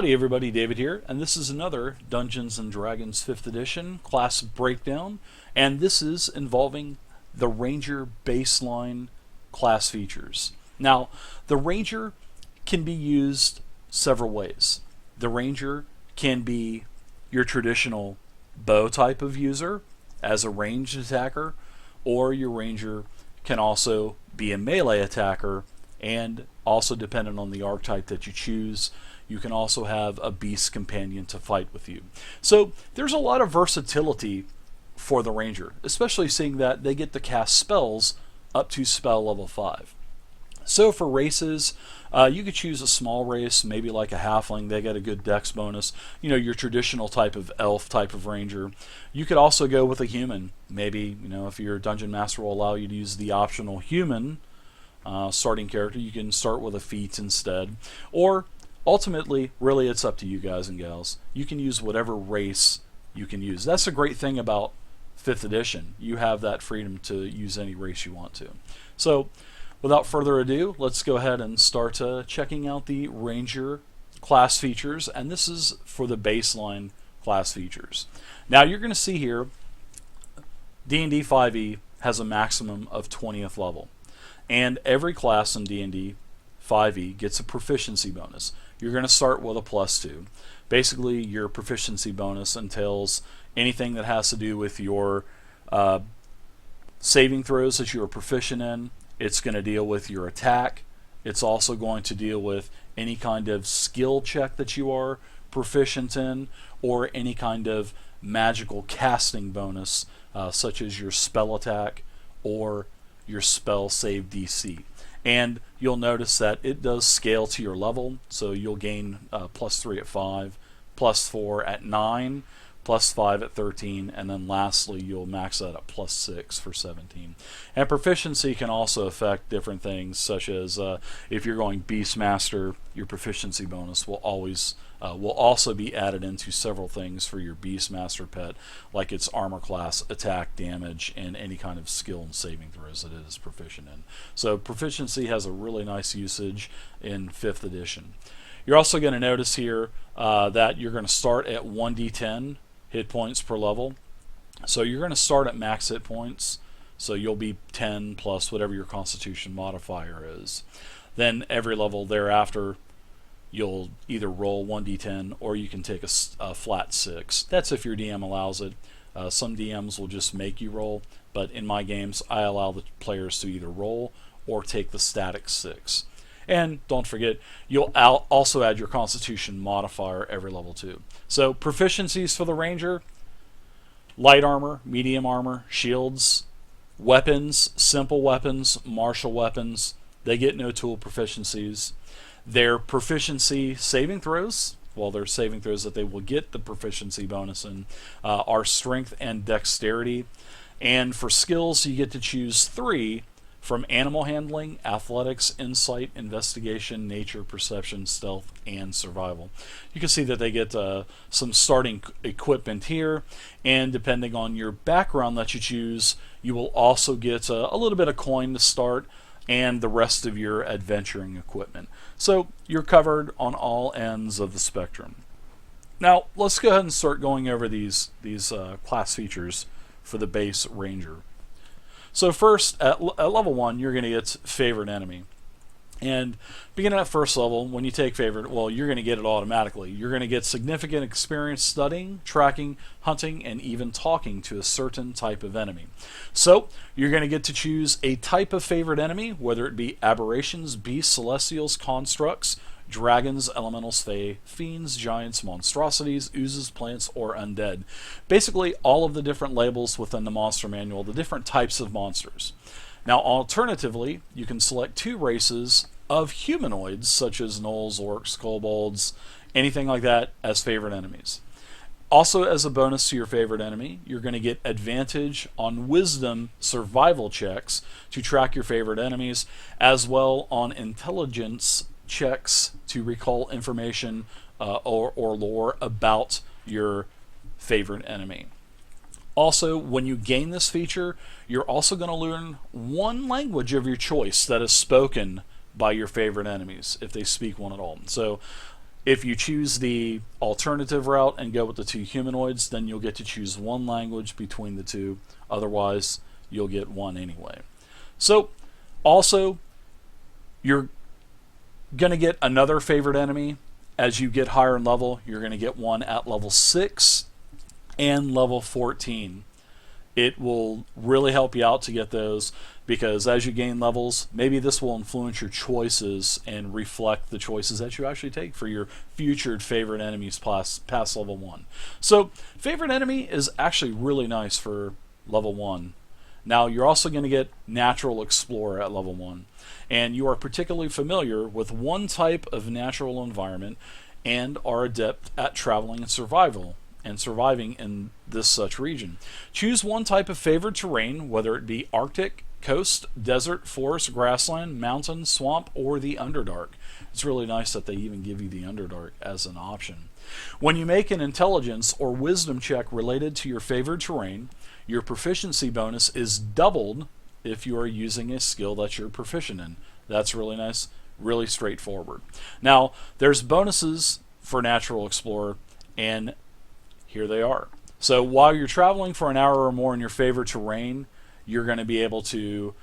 Howdy everybody, David here, and this is another Dungeons & Dragons 5th edition class breakdown, and this is involving the Ranger baseline class features. Now, the Ranger can be used several ways. The Ranger can be your traditional bow type of user as a ranged attacker, or your Ranger can also be a melee attacker, and also dependent on the archetype that you choose, you can also have a beast companion to fight with you. So there's a lot of versatility for the Ranger, especially seeing that they get to cast spells up to spell level 5. So for races, you could choose a small race, maybe like a halfling. They get a good dex bonus. You know, your traditional type of elf type of ranger. You could also go with a human. Maybe, if your dungeon master will allow you to use the optional human starting character, you can start with a feat instead. Or ultimately, really, it's up to you guys and gals. You can use whatever race you can use. That's a great thing about 5th edition. You have that freedom to use any race you want to. So, without further ado, let's go ahead and start checking out the Ranger class features, and this is for the baseline class features. Now, you're going to see here, D&D 5e has a maximum of 20th level, and every class in D&D 5e gets a proficiency bonus. You're going to start with a +2. Basically, your proficiency bonus entails anything that has to do with your saving throws that you are proficient in. It's going to deal with your attack. It's also going to deal with any kind of skill check that you are proficient in, or any kind of magical casting bonus, such as your spell attack or your spell save DC. And you'll notice that it does scale to your level, so you'll gain +3 at 5, +4 at 9, +5 at 13, and then lastly you'll max that at +6 for 17. And proficiency can also affect different things, such as if you're going Beastmaster, your proficiency bonus will also be added into several things for your Beastmaster pet, like its armor class, attack, damage, and any kind of skill and saving throws that it is proficient in. So proficiency has a really nice usage in 5th edition. You're also going to notice here that you're going to start at 1d10 hit points per level. So you're going to start at max hit points, so you'll be 10 plus whatever your constitution modifier is. Then every level thereafter, you'll either roll 1d10 or you can take a flat 6. That's if your DM allows it. Some DMs will just make you roll, but in my games I allow the players to either roll or take the static 6. And don't forget, you'll also add your constitution modifier every level too. So proficiencies for the Ranger: light armor, medium armor, shields, weapons, simple weapons, martial weapons. They get no tool proficiencies. Their proficiency saving throws, well, they're saving throws that they will get the proficiency bonus in, are strength and dexterity. And for skills, you get to choose 3 from animal handling, athletics, insight, investigation, nature, perception, stealth, and survival. You can see that they get some starting equipment here, and depending on your background that you choose, you will also get a little bit of coin to start, and the rest of your adventuring equipment. So you're covered on all ends of the spectrum. Now let's go ahead and start going over these class features for the base Ranger. So first, at level 1, you're going to get favorite enemy. And beginning at first level, when you take favorite, well, you're going to get it automatically. You're going to get significant experience studying, tracking, hunting, and even talking to a certain type of enemy. So you're going to get to choose a type of favorite enemy, whether it be aberrations, beasts, celestials, constructs, dragons, elementals, fae, fiends, giants, monstrosities, oozes, plants, or undead. Basically, all of the different labels within the monster manual, the different types of monsters. Now, alternatively, you can select 2 races of humanoids, such as gnolls, orcs, kobolds, anything like that, as favorite enemies. Also, as a bonus to your favorite enemy, you're going to get advantage on wisdom survival checks to track your favorite enemies, as well on intelligence checks to recall information or lore about your favorite enemy. Also, when you gain this feature, you're also going to learn 1 language of your choice that is spoken by your favorite enemies, if they speak one at all. So If you choose the alternative route and go with the 2 humanoids, then you'll get to choose 1 language between the 2. Otherwise, you'll get 1 anyway. So, also, you're going to get another favorite enemy as you get higher in level. You're going to get one at level 6 and level 14. It will really help you out to get those, because as you gain levels, maybe this will influence your choices and reflect the choices that you actually take for your future favorite enemies past level 1. So favorite enemy is actually really nice for level 1. Now you're also going to get Natural Explorer at level 1, and you are particularly familiar with one type of natural environment and are adept at traveling and surviving in this such region. Choose one type of favored terrain, whether it be Arctic, coast, desert, forest, grassland, mountain, swamp, or the Underdark. It's really nice that they even give you the Underdark as an option. When you make an intelligence or wisdom check related to your favored terrain, your proficiency bonus is doubled if you are using a skill that you're proficient in. That's really nice, really straightforward. Now, there's bonuses for Natural Explorer, and here they are. So while you're traveling for an hour or more in your favorite terrain, you're going to be able to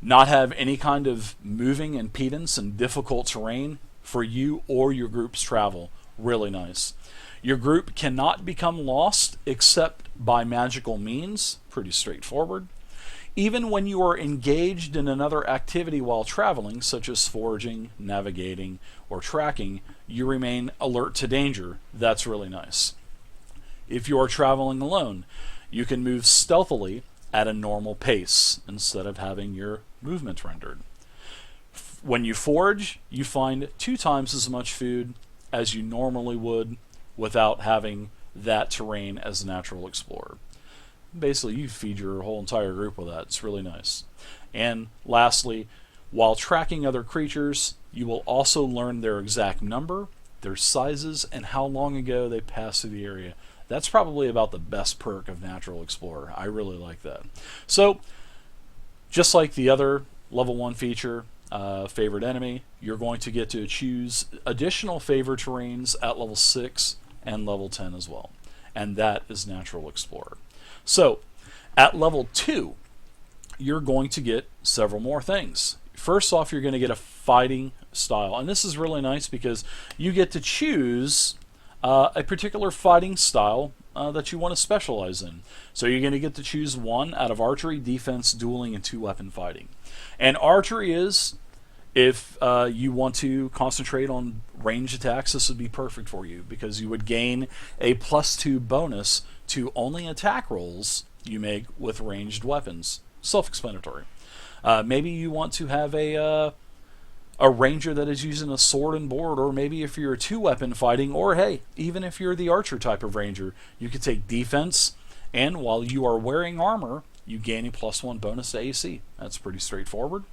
not have any kind of moving impedance and difficult terrain for you or your group's travel. Really nice. Your group cannot become lost except by magical means. Pretty straightforward. Even when you are engaged in another activity while traveling, such as foraging, navigating, or tracking, you remain alert to danger. That's really nice. If you are traveling alone, you can move stealthily at a normal pace instead of having your movement rendered. When you forage, you find 2 times as much food as you normally would without having that terrain as a Natural Explorer. Basically, you feed your whole entire group with that. It's really nice. And lastly, while tracking other creatures, you will also learn their exact number, their sizes, and how long ago they passed through the area. That's probably about the best perk of Natural Explorer. I really like that. So, just like the other level 1 feature, favorite enemy, you're going to get to choose additional favorite terrains at level 6 and level 10 as well. And that is Natural Explorer. So, at level 2, you're going to get several more things. First off, you're going to get a fighting style. And this is really nice because you get to choose a particular fighting style that you want to specialize in. So you're going to get to choose one out of archery, defense, dueling, and 2-weapon fighting. And archery is, if you want to concentrate on range attacks, this would be perfect for you because you would gain a +2 bonus to only attack rolls you make with ranged weapons. Self-explanatory. Maybe you want to have a ranger that is using a sword and board, or maybe if you're a 2-weapon fighting, or hey, even if you're the archer type of ranger, you could take defense, and while you are wearing armor, you gain a +1 bonus to AC. That's pretty straightforward.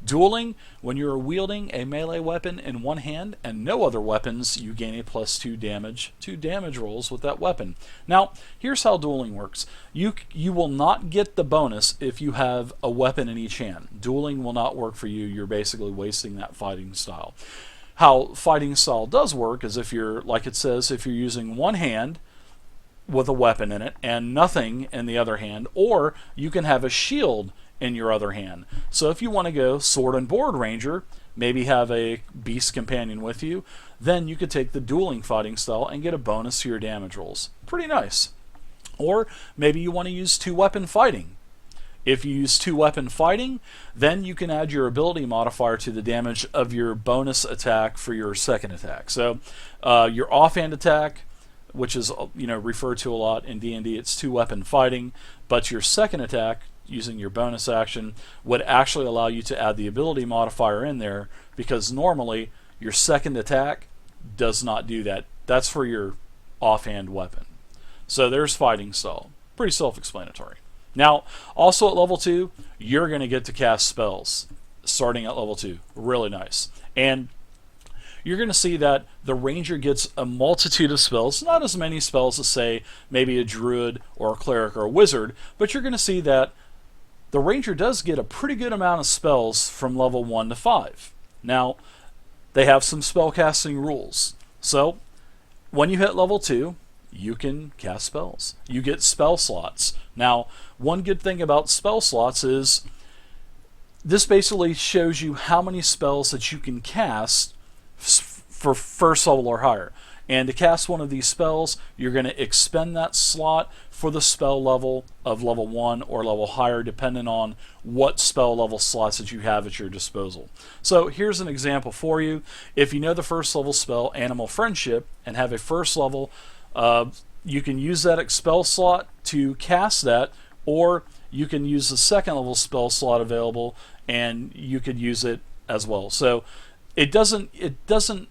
Dueling, when you are wielding a melee weapon in one hand and no other weapons, you gain a +2 damage to damage rolls with that weapon. Now, here's how dueling works. You will not get the bonus if you have a weapon in each hand. Dueling will not work for you. You're basically wasting that fighting style. How fighting style does work is if you're, like it says, if you're using one hand with a weapon in it and nothing in the other hand, or you can have a shield in your other hand. So if you want to go sword and board ranger, maybe have a beast companion with you, then you could take the dueling fighting style and get a bonus to your damage rolls. Pretty nice. Or maybe you want to use 2-weapon fighting. If you use 2-weapon fighting, then you can add your ability modifier to the damage of your bonus attack for your second attack. So your offhand attack, which is referred to a lot in D&D, it's 2-weapon fighting, but your second attack, using your bonus action, would actually allow you to add the ability modifier in there, because normally your second attack does not do that. That's for your offhand weapon. So there's fighting style. Pretty self-explanatory. Now, also at level 2, you're going to get to cast spells starting at level 2. Really nice. And you're going to see that the ranger gets a multitude of spells, not as many spells as, say, maybe a druid or a cleric or a wizard, but you're going to see that the ranger does get a pretty good amount of spells from level 1 to 5. Now, they have some spellcasting rules. So when you hit level 2, you can cast spells. You get spell slots. Now, one good thing about spell slots is this basically shows you how many spells that you can cast for first level or higher. And to cast one of these spells, you're going to expend that slot for the spell level of level 1 or level higher, depending on what spell level slots that you have at your disposal. So here's an example for you. If you know the first level spell, Animal Friendship, and have a first level, you can use that expel slot to cast that, or you can use the second level spell slot available, and you could use it as well. So it doesn't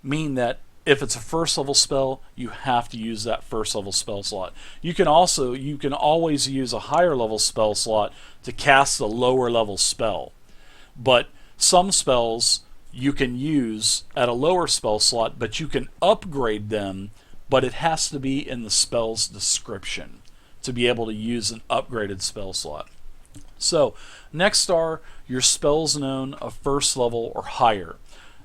mean that if it's a first level spell, you have to use that first level spell slot. You can always use a higher level spell slot to cast a lower level spell. But some spells you can use at a lower spell slot, but you can upgrade them, but it has to be in the spell's description to be able to use an upgraded spell slot. So next are your spells known of first level or higher.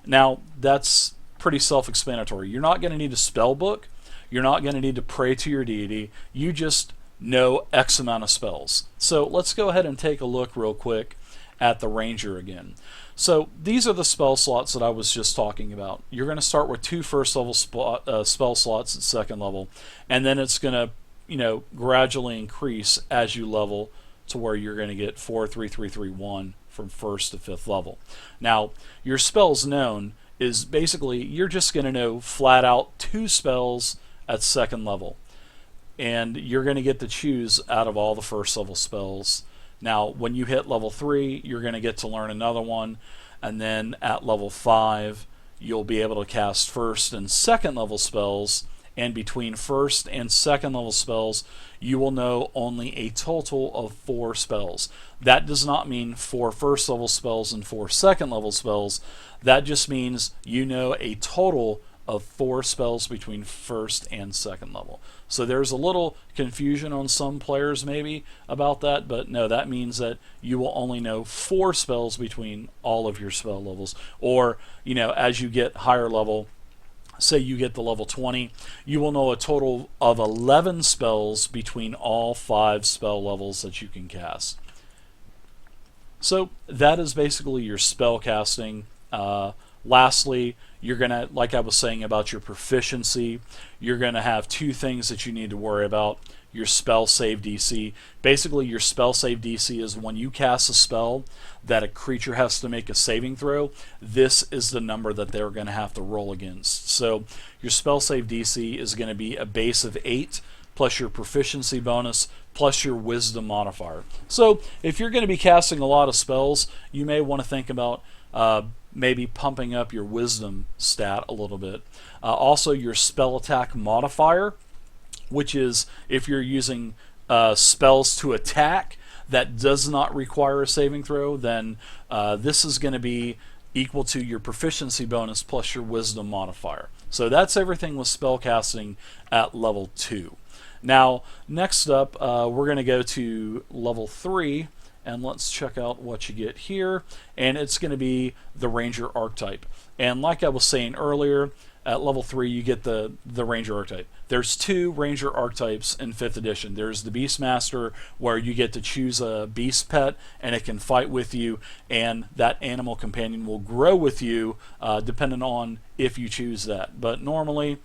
Now that's pretty self-explanatory. You're not going to need a spell book. You're not going to need to pray to your deity. You just know X amount of spells. So let's go ahead and take a look real quick at the Ranger again. So these are the spell slots that I was just talking about. You're going to start with 2 first level spell slots at second level, and then it's going to gradually increase as you level to where you're going to get 4, 3, 3, 3, 1 from first to fifth level. Now your spells known is basically you're just going to know flat out 2 spells at second level, and you're going to get to choose out of all the first level spells. Now when you hit level 3, you're going to get to learn another one, and then at level 5 you'll be able to cast first and second level spells, and between first and second level spells you will know only a total of 4 spells. That does not mean 4 first level spells and 4 second level spells. That just means you know a total of 4 spells between first and second level. So there's a little confusion on some players maybe about that, but no, that means that you will only know 4 spells between all of your spell levels. Or, as you get higher level, say you get to level 20, you will know a total of 11 spells between all 5 spell levels that you can cast. So that is basically your spell casting. Lastly, you're going to, like I was saying about your proficiency, you're going to have 2 things that you need to worry about. Your spell save DC. Basically, your spell save DC is when you cast a spell that a creature has to make a saving throw, this is the number that they're going to have to roll against. So your spell save DC is going to be a base of 8 plus your proficiency bonus plus your wisdom modifier. So if you're going to be casting a lot of spells, you may want to think about maybe pumping up your wisdom stat a little bit. Also your spell attack modifier, which is if you're using spells to attack that does not require a saving throw, then this is going to be equal to your proficiency bonus plus your wisdom modifier. So that's everything with spellcasting at level 2. Now, next up, we're going to go to level 3, and let's check out what you get here. And it's going to be the Ranger archetype. And like I was saying earlier, at level 3 you get the Ranger archetype. There's 2 Ranger archetypes in 5th edition. There's the Beastmaster, where you get to choose a beast pet and it can fight with you, and that animal companion will grow with you depending on if you choose that. But normally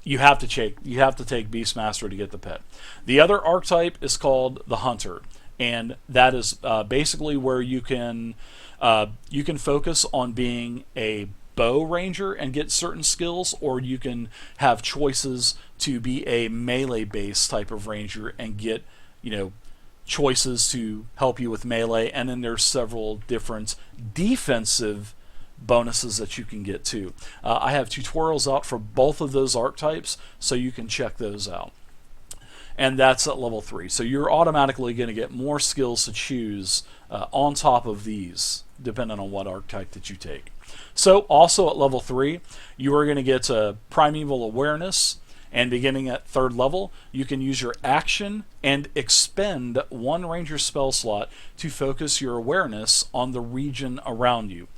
you have to take Beastmaster to get the pet. The other archetype is called the Hunter, and that is basically where you can focus on being a bow ranger and get certain skills, or you can have choices to be a melee based type of ranger and get choices to help you with melee. And then there's several different defensive bonuses that you can get too. I have tutorials out for both of those archetypes, so you can check those out. And that's at level 3. So you're automatically going to get more skills to choose on top of these, depending on what archetype that you take. So also at level 3, you are going to get a Primeval Awareness, and beginning at 3rd level, you can use your action and expend 1 Ranger spell slot to focus your awareness on the region around you.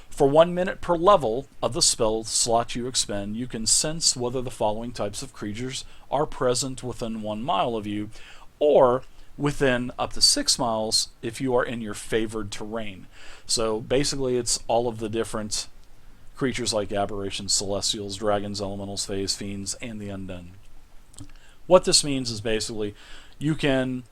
For 1 minute per level of the spell slot you expend, you can sense whether the following types of creatures are present within 1 mile of you, or within up to 6 miles if you are in your favored terrain. So basically it's all of the different creatures like aberrations, celestials, dragons, elementals, fays, fiends, and the undead. What this means is basically you can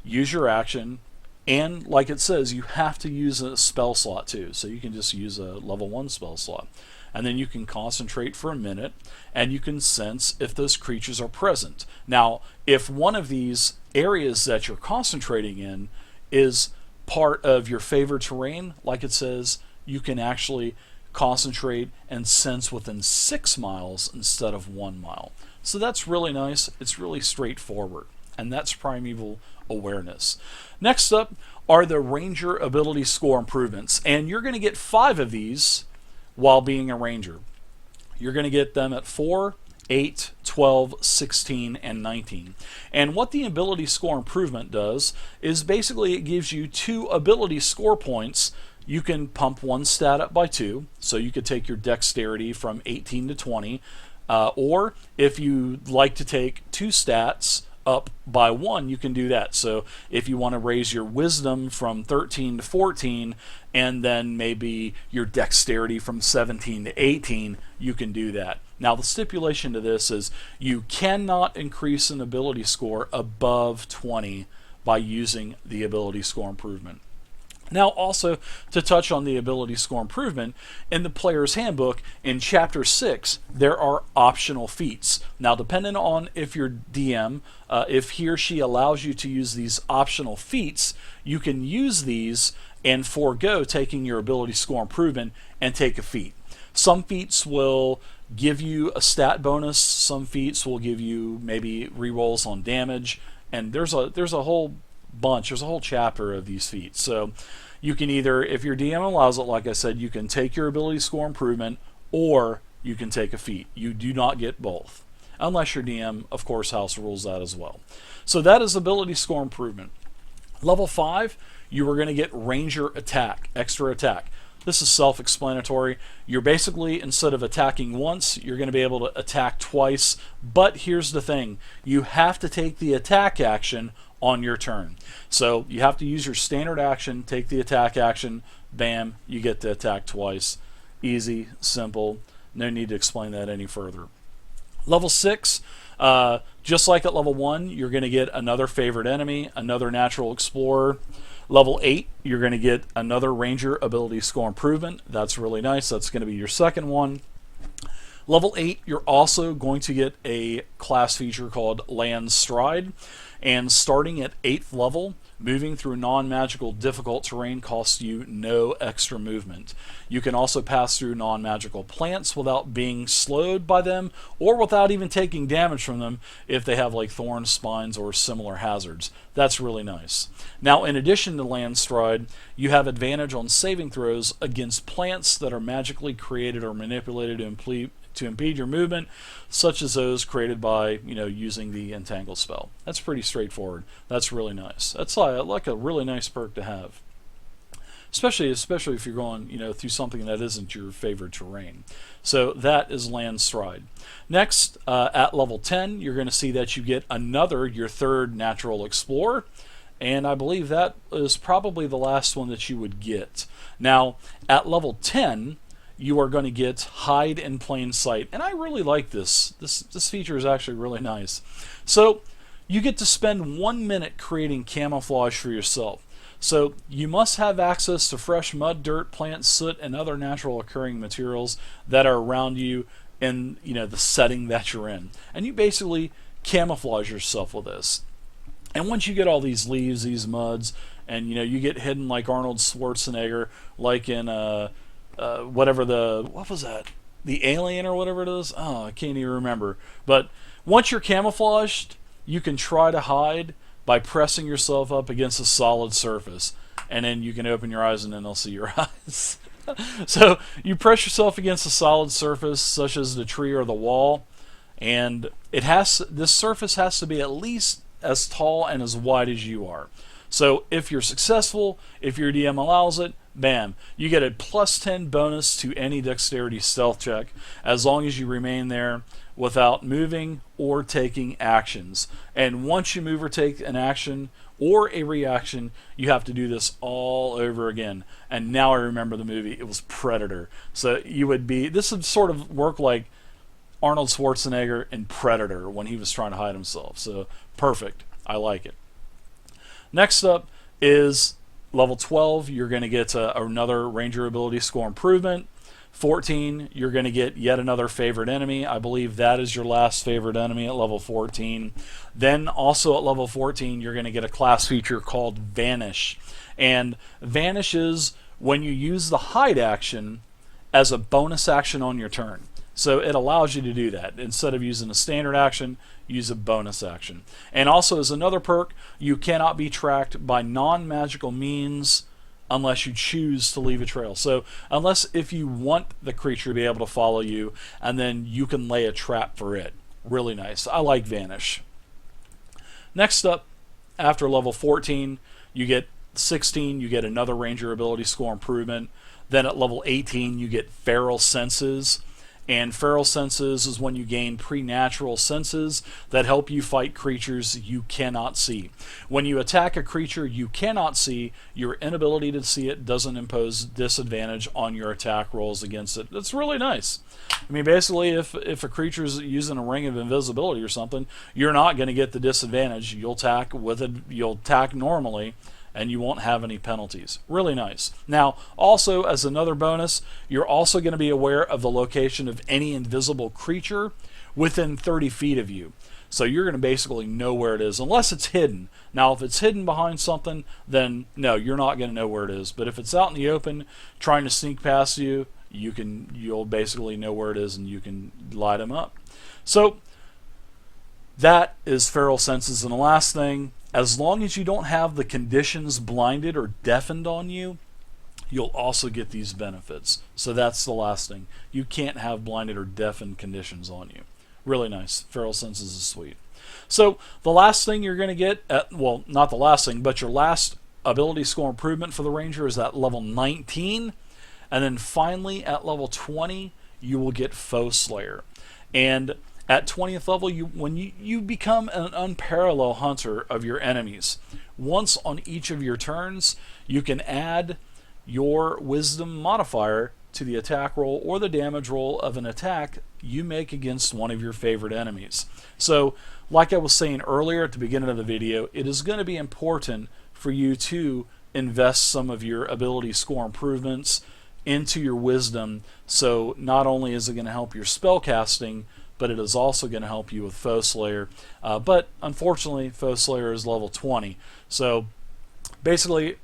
use your action, and like it says, you have to use a spell slot too. So you can just use a level 1 spell slot. And then you can concentrate for a minute, and you can sense if those creatures are present. Now, if one of these areas that you're concentrating in is part of your favored terrain, like it says, you can actually concentrate and sense within 6 miles instead of 1 mile. So that's really nice. It's really straightforward. And that's Primeval Awareness. Next up are the Ranger ability score improvements. And you're going to get 5 of these while being a Ranger. You're going to get them at 4, 8, 12, 16, and 19. And what the ability score improvement does is basically it gives you 2 ability score points. You can pump one stat up by 2, so you could take your dexterity from 18 to 20, or if you like to take 2 stats up by 1, you can do that. So if you want to raise your wisdom from 13 to 14, and then maybe your dexterity from 17 to 18, you can do that. Now the stipulation to this is you cannot increase an ability score above 20 by using the ability score improvement. Now also, to touch on the ability score improvement, in the player's handbook, in chapter 6, there are optional feats. Now depending on if your DM, if he or she allows you to use these optional feats, you can use these and forego taking your ability score improvement and take a feat. Some feats will give you a stat bonus, some feats will give you maybe rerolls on damage, and there's a whole bunch, there's a whole chapter of these feats. So you can either, if your DM allows it, like I said, you can take your ability score improvement, or you can take a feat. You do not get both, unless your DM, of course, house rules that as well. So that is ability score improvement. Level 5, you are going to get Ranger Attack, extra attack. This is self-explanatory. You're basically, instead of attacking once, you're going to be able to attack twice. But here's the thing. You have to take the attack action on your turn. So you have to use your standard action, take the attack action, bam, you get to attack twice. Easy, simple, no need to explain that any further. Level 6, just like at level 1, you're going to get another favorite enemy, another natural explorer. Level 8, you're going to get another Ranger ability score improvement. That's really nice. That's going to be your second one. Level 8, you're also going to get a class feature called Land Stride. And starting at 8th level, moving through non-magical difficult terrain costs you no extra movement. You can also pass through non-magical plants without being slowed by them, or without even taking damage from them if they have like thorns, spines, or similar hazards. That's really nice. Now, in addition to Land Stride, you have advantage on saving throws against plants that are magically created or manipulated to impede your movement, such as those created by, using the Entangle spell. That's pretty straightforward. That's really nice. That's like a really nice perk to have, especially if you're going, through something that isn't your favorite terrain. So that is Land Stride. Next, at level 10, you're going to see that you get your third Natural Explorer, and I believe that is probably the last one that you would get. Now, at level 10, you are going to get Hide in Plain Sight. And I really like this. This feature is actually really nice. So you get to spend 1 minute creating camouflage for yourself. So you must have access to fresh mud, dirt, plants, soot, and other natural occurring materials that are around you in the setting that you're in. And you basically camouflage yourself with this. And once you get all these leaves, these muds, and you get hidden like Arnold Schwarzenegger, like in what was that? The Alien or whatever it is? Oh, I can't even remember. But once you're camouflaged, you can try to hide by pressing yourself up against a solid surface. And then you can open your eyes and then they'll see your eyes. So you press yourself against a solid surface, such as the tree or the wall, and this surface has to be at least as tall and as wide as you are. So if you're successful, if your DM allows it, bam, you get a +10 bonus to any dexterity stealth check as long as you remain there without moving or taking actions. And once you move or take an action or a reaction, you have to do this all over again. And now I remember the movie, it was Predator. So you would be, this would sort of work like Arnold Schwarzenegger in Predator when he was trying to hide himself. So perfect, I like it. Next up is level 12, you're going to get another Ranger ability score improvement. 14, you're going to get yet another favorite enemy. I believe that is your last favorite enemy at level 14. Then also at level 14, you're going to get a class feature called Vanish. And Vanish is when you use the hide action as a bonus action on your turn. So it allows you to do that. Instead of using a standard action, use a bonus action. And also as another perk, you cannot be tracked by non-magical means unless you choose to leave a trail. So unless if you want the creature to be able to follow you, and then you can lay a trap for it. Really nice. I like Vanish. Next up, after level 14, you get 16, you get another Ranger ability score improvement. Then at level 18, you get Feral Senses. And Feral Senses is when you gain preternatural senses that help you fight creatures you cannot see. When you attack a creature you cannot see, your inability to see it doesn't impose disadvantage on your attack rolls against it. That's really nice. I mean, basically, if a creature is using a ring of invisibility or something, you're not going to get the disadvantage. You'll attack with it. You'll attack normally, and you won't have any penalties. Really nice. Now, also as another bonus, you're also going to be aware of the location of any invisible creature within 30 feet of you. So you're going to basically know where it is, unless it's hidden. Now, if it's hidden behind something, then no, you're not going to know where it is. But if it's out in the open, trying to sneak past you, you'll basically know where it is, and you can light them up. So that is Feral Senses. And the last thing, as long as you don't have the conditions blinded or deafened on you, you'll also get these benefits. So that's the last thing. You can't have blinded or deafened conditions on you. Really nice. Feral Senses is sweet. So the last thing you're going to get, well, not the last thing, but your last ability score improvement for the Ranger is at level 19. And then finally at level 20, you will get Foe Slayer. And at 20th level, when you become an unparalleled hunter of your enemies. Once on each of your turns, you can add your wisdom modifier to the attack roll or the damage roll of an attack you make against one of your favorite enemies. So, like I was saying earlier at the beginning of the video, it is going to be important for you to invest some of your ability score improvements into your wisdom. So not only is it going to help your spellcasting, but it is also going to help you with Foe Slayer. But unfortunately, Foe Slayer is level 20. So basically,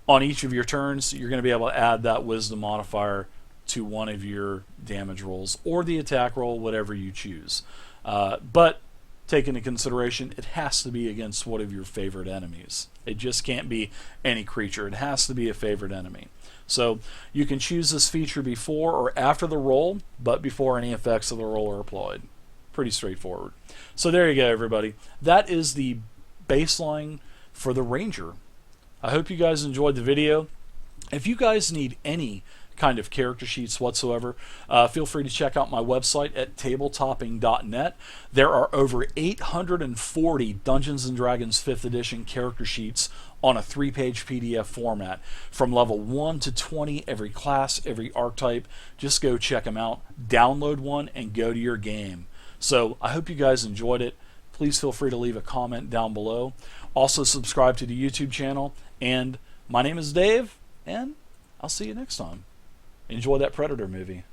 on each of your turns, you're going to be able to add that wisdom modifier to one of your damage rolls or the attack roll, whatever you choose. But take into consideration, it has to be against one of your favorite enemies. It just can't be any creature. It has to be a favorite enemy. So you can choose this feature before or after the roll, but before any effects of the roll are applied. Pretty straightforward. So there you go, everybody. That is the baseline for the Ranger. I hope you guys enjoyed the video. If you guys need any kind of character sheets whatsoever, feel free to check out my website at tabletopping.net. There are over 840 Dungeons & Dragons 5th edition character sheets on a 3-page PDF format, from level 1 to 20, every class, every archetype. Just go check them out, download one, and go to your game. So I hope you guys enjoyed it. Please feel free to leave a comment down below. Also subscribe to the YouTube channel. And my name is Dave, and I'll see you next time. Enjoy that Predator movie.